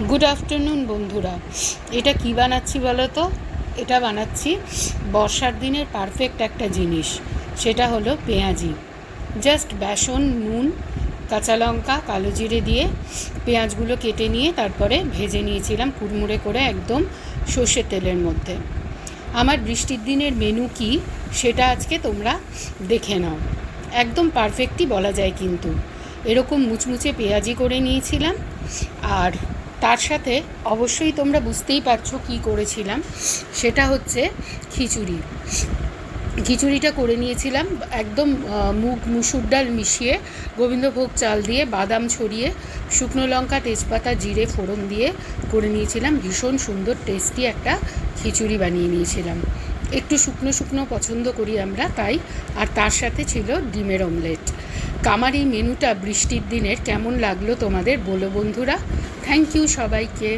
Good afternoon বন্ধুরা। এটা কি বানাচ্ছি বলো তো? এটা বানাচ্ছি বর্ষার দিনের পারফেক্ট একটা জিনিস, সেটা হলো পেঁয়াজি। জাস্ট বেসন, নুন, কাঁচা লঙ্কা, কালো জিরে দিয়ে পেঁয়াজগুলো কেটে নিয়ে তারপরে ভেজে নিয়েছিলাম কুড়মুড়ে করে, একদম সর্ষের তেলের মধ্যে। আমার বৃষ্টির দিনের মেনু কি সেটা আজকে তোমরা দেখে নাও। একদম পারফেক্টই বলা যায়, কিন্তু এরকম মুচমুচে পেঁয়াজি করে নিয়েছিলাম। আর তার সাথে অবশ্যই তোমরা বুঝতেই পারছো কী করেছিলাম, সেটা হচ্ছে খিচুড়ি। খিচুড়িটা করে নিয়েছিলাম একদম মুগ মুসুর ডাল মিশিয়ে, গোবিন্দভোগ চাল দিয়ে, বাদাম ছড়িয়ে, শুকনো লঙ্কা, তেজপাতা, জিরে ফোড়ন দিয়ে করে নিয়েছিলাম। ভীষণ সুন্দর টেস্টি একটা খিচুড়ি বানিয়ে নিয়েছিলাম। একটু শুকনো শুকনো পছন্দ করি আমরা, তাই। আর তার সাথে ছিল ডিমের অমলেট। আমার এই মেনুটা বৃষ্টির দিনের কেমন লাগলো তোমাদের বলো বন্ধুরা। থ্যাংক ইউ সবাইকে।